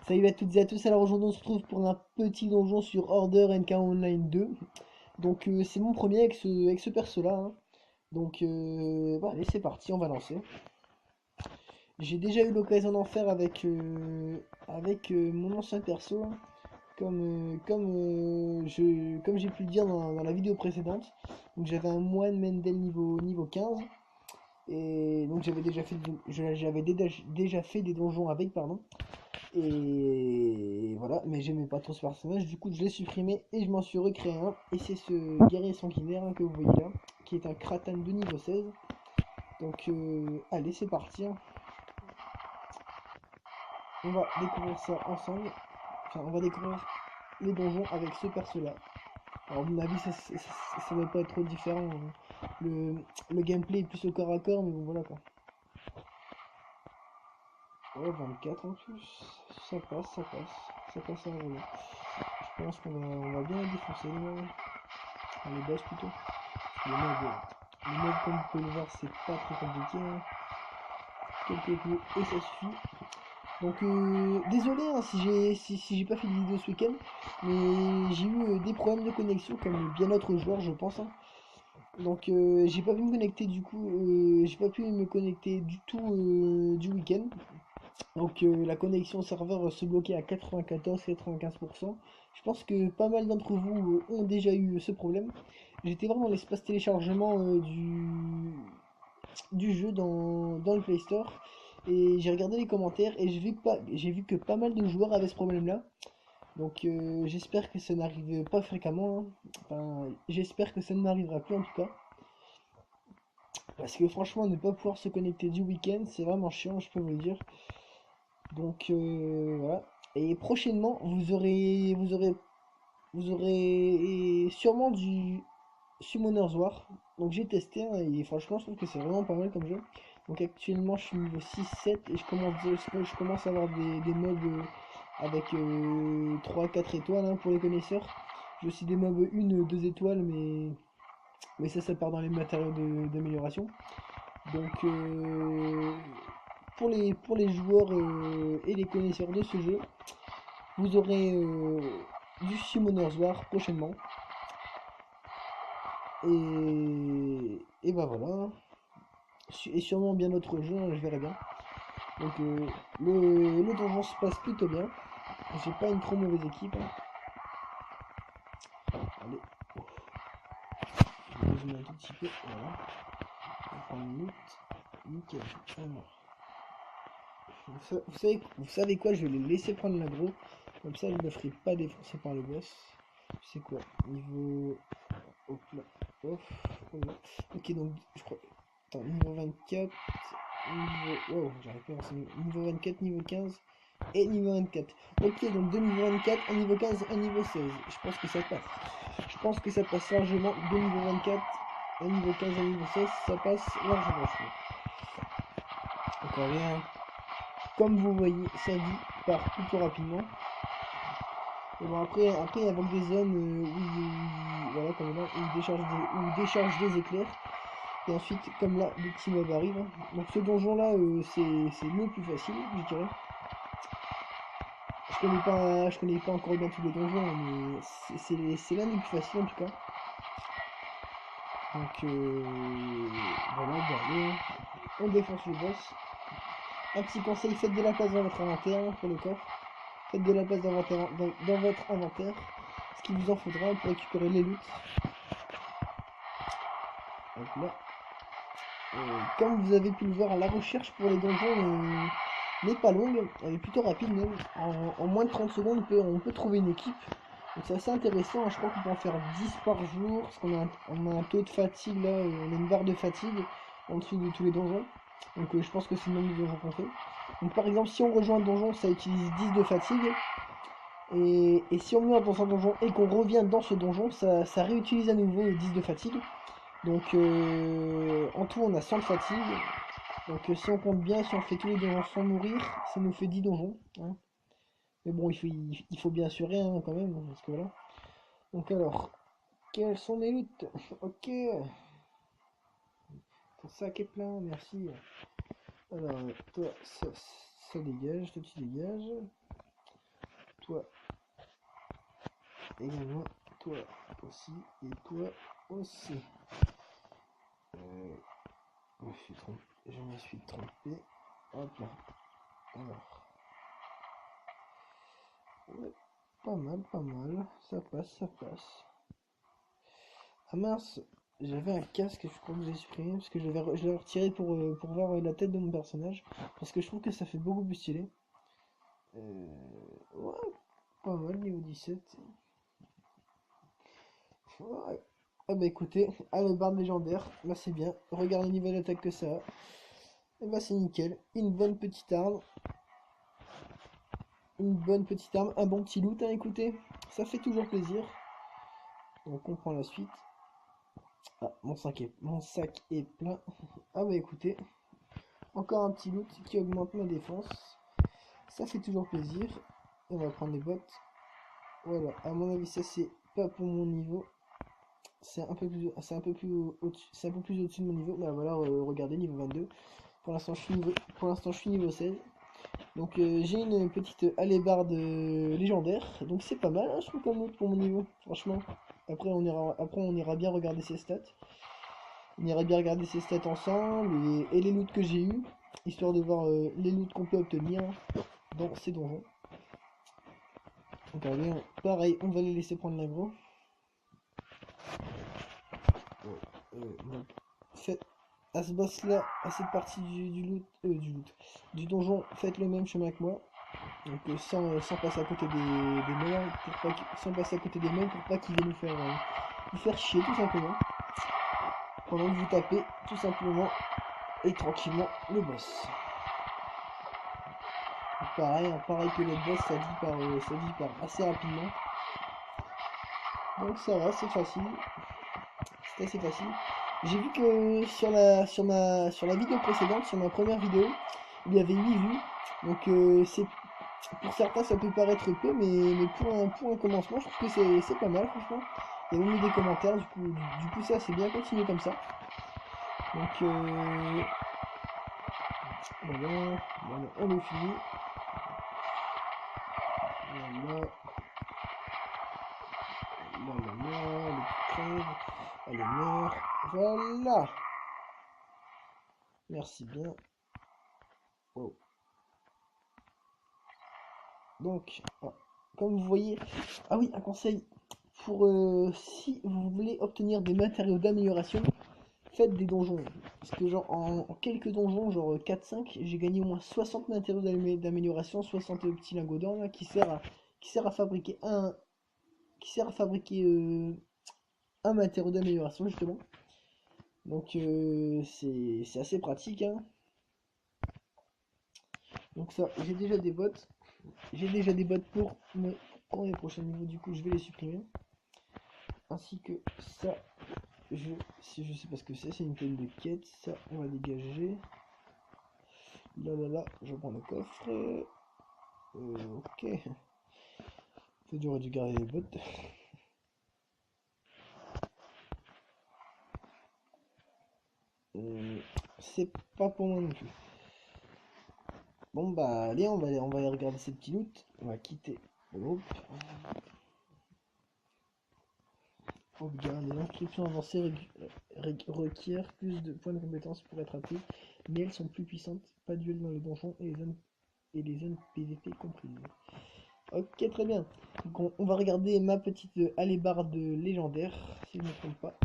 Salut à toutes et à tous, alors aujourd'hui on se retrouve pour un petit donjon sur Order NK Online 2. Donc c'est mon premier avec ce perso là, hein. Donc bah, allez c'est parti, on va lancer. J'ai déjà eu l'occasion d'en faire avec mon ancien perso, hein, comme j'ai pu le dire dans la vidéo précédente. Donc j'avais un moine Mendel niveau 15. Et donc j'avais déjà fait des donjons avec, pardon. Et voilà, mais j'aimais pas trop ce personnage, du coup je l'ai supprimé et je m'en suis recréé un. Et c'est ce guerrier sanguinaire, hein, que vous voyez là, qui est un Kratan de niveau 16. Donc allez, c'est parti, hein. On va découvrir ça ensemble. Enfin, on va découvrir les donjons avec ce perso-là. Alors, à mon avis, ça va pas être trop différent, hein. Le gameplay est plus au corps à corps, mais bon, voilà quoi. Ouais, 24 en plus. Ça passe, ça passe. Ça passe à un rouleau. Je pense qu'on va bien les défoncer, les mobs. Enfin, les boss plutôt. Les mobs, comme vous pouvez le voir, c'est pas très compliqué, hein. Quelques coups et ça suffit. Donc désolé, hein, si j'ai pas fait de vidéo ce week-end, mais j'ai eu des problèmes de connexion comme bien d'autres joueurs je pense, hein. Donc j'ai pas pu me connecter du coup, j'ai pas pu me connecter du tout du week-end. Donc la connexion au serveur se bloquait à 94-95%. Je pense que pas mal d'entre vous ont déjà eu ce problème. J'étais vraiment dans l'espace téléchargement du jeu dans le Play Store. Et j'ai regardé les commentaires et j'ai vu que pas mal de joueurs avaient ce problème-là. Donc j'espère que ça n'arrive pas fréquemment, hein. Enfin, j'espère que ça ne m'arrivera plus en tout cas. Parce que franchement, ne pas pouvoir se connecter du week-end, c'est vraiment chiant, je peux vous le dire. Donc voilà. Et prochainement, vous aurez sûrement du Summoner's War. Donc j'ai testé, hein, et franchement, je trouve que c'est vraiment pas mal comme jeu. Donc actuellement, je suis niveau 6-7 et je commence à avoir des mobs avec 3-4 étoiles, hein, pour les connaisseurs. J'ai aussi des mobs 1-2 étoiles, mais ça part dans les matériaux d'amélioration. Donc pour les joueurs et les connaisseurs de ce jeu, vous aurez du Summoner's War prochainement. Et bah voilà, hein. Et sûrement bien d'autres jeux, hein, je verrai bien. Donc le donjon se passe plutôt bien. J'ai pas une trop mauvaise équipe, hein. Allez, je vais zoomer un tout petit peu. Voilà. On va prendre une minute. Nickel. Alors, vous savez quoi, je vais les laisser prendre l'aggro. Comme ça, je ne me ferai pas défoncer par le boss. C'est quoi? Niveau. Hop là. Off. Voilà. Ok, donc je crois. Attends, niveau 24. Niveau. Wow, j'arrive pas à lancer. Niveau 24, niveau 15 et niveau 24. Ok, donc de niveau 24, un niveau 15, un niveau 16. Je pense que ça passe. Je pense que ça passe largement. De niveau 24, un niveau 15, un niveau 16, ça passe largement, je trouve. Encore rien. Comme vous voyez, sa vie part plutôt rapidement. Et bon, après il y a des zones voilà, comme là, où il décharge des éclairs. Et ensuite, comme là, des petits mobs arrivent, hein. Donc ce donjon-là, c'est le plus facile, je dirais. Je connais pas encore bien tous les donjons, hein, mais c'est l'un des plus faciles en tout cas. Donc voilà, bon, allez, hein. On défonce le boss. Un petit conseil, faites de la place dans votre inventaire, hein, pour le corps. Faites de la place dans votre inventaire, ce qu'il vous en faudra pour récupérer les loots. Donc là, comme vous avez pu le voir, la recherche pour les donjons n'est pas longue, elle est plutôt rapide même. En moins de 30 secondes, on peut trouver une équipe. Donc c'est assez intéressant, hein. Je crois qu'on peut en faire 10 par jour, parce qu'on a un taux de fatigue là, on a une barre de fatigue en dessous de tous les donjons. Donc je pense que c'est le nombre de donjons qu'on fait. Donc par exemple, si on rejoint un donjon, ça utilise 10 de fatigue. Et si on meurt dans un donjon et qu'on revient dans ce donjon, ça réutilise à nouveau 10 de fatigue. Donc en tout, on a 100 de fatigue. Donc si on compte bien, si on fait tous les donjons sans mourir, ça nous fait 10 donjons, hein. Mais bon, il faut bien assurer, hein, quand même, parce que voilà. Donc alors, quels sont mes loots? Ok, ton sac est plein, merci. Alors, toi, ça dégage, toi tu dégages. toi également, toi aussi, et toi aussi. Je me suis trompé. Hop là. Alors. Ouais, pas mal, pas mal. Ça passe, ça passe. Ah mince, j'avais un casque, je crois que j'ai supprimé parce que je l'avais retiré pour voir la tête de mon personnage. Parce que je trouve que ça fait beaucoup plus stylé. Ouais, pas mal, niveau 17. Ouais. Ah bah écoutez, ah le barbe légendaire, bah c'est bien. Regarde le niveau d'attaque que ça a. Et bah c'est nickel. Une bonne petite arme. Une bonne petite arme. Un bon petit loot, hein, écoutez. Ça fait toujours plaisir. Donc on prend la suite. Ah, mon sac est plein. Ah bah écoutez, encore un petit loot qui augmente ma défense. Ça fait toujours plaisir. On va prendre les bottes. Voilà, à mon avis ça c'est pas pour mon niveau. C'est un peu plus au-dessus, c'est un peu plus au-dessus de mon niveau. Bah voilà, regardez niveau 22. Pour l'instant je suis niveau 16. Donc j'ai une petite hallebarde légendaire. Donc c'est pas mal, hein, je trouve comme loot pour mon niveau. Franchement. Après on ira bien regarder ses stats. On ira bien regarder ses stats ensemble et les loots que j'ai eu, histoire de voir les loots qu'on peut obtenir dans ces donjons. Donc allez, pareil, on va les laisser prendre l'aggro. Donc, à ce boss là, à cette partie du donjon, faites le même chemin que moi. Donc sans passer à côté des meubles, sans passer à côté des meubles pour pas qu'ils viennent nous faire chier tout simplement. Pendant que vous tapez tout simplement et tranquillement le boss. Pareil, hein, pareil que l'autre boss, ça dit par assez rapidement. Donc ça va, c'est facile. C'est assez facile. J'ai vu que sur la vidéo précédente, sur ma première vidéo, il y avait 8 vues. Donc c'est pour certains ça peut paraître peu, mais pour un commencement, je trouve que c'est pas mal franchement. Il y a même eu des commentaires, du coup ça c'est bien continuer comme ça. Donc voilà, on le finit. Voilà. Elle crève, elle meurt. Voilà. Merci bien. Wow. Donc, comme vous voyez, ah oui, un conseil pour si vous voulez obtenir des matériaux d'amélioration, faites des donjons. Parce que genre en quelques donjons, genre 4-5, j'ai gagné au moins 60 matériaux d'amélioration, 60 petits lingots d'or là, qui sert à fabriquer un matériau d'amélioration justement. Donc c'est assez pratique, hein. Donc ça, j'ai déjà des bots. J'ai déjà des bots pour les prochains niveaux, du coup je vais les supprimer. Ainsi que ça, si je sais pas ce que c'est une peine de quête, ça on va dégager. Là, je prends le coffre. Ok. C'est j'aurais dû garder les bots. C'est pas pour moi non plus. Bon bah allez, on va aller regarder ces petits loot. On va quitter le groupe. Sauvegarde. Les inscriptions avancées requièrent plus de points de compétence pour être actives, mais elles sont plus puissantes. Pas de duel dans les donjons et les zones PVP comprises. Ok, très bien. Donc on va regarder ma petite hallebarde légendaire, si je ne me trompe pas.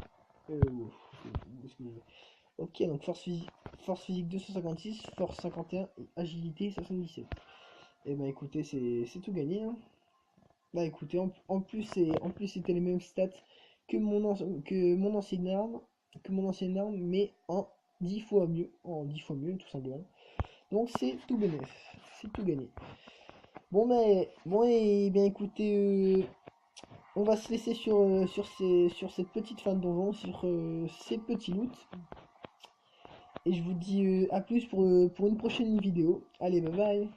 Ok, donc force physique 256, force 51 et agilité 77. Et bah écoutez, c'est tout gagné, hein. Bah écoutez, en plus c'était les mêmes stats que mon ancienne arme, mais en 10 fois mieux, tout simplement. Donc c'est tout bénef, c'est tout gagné. Bon et bien écoutez, on va se laisser sur cette petite fin de donjon, sur ces petits loots. Et je vous dis à plus pour une prochaine vidéo. Allez, bye bye.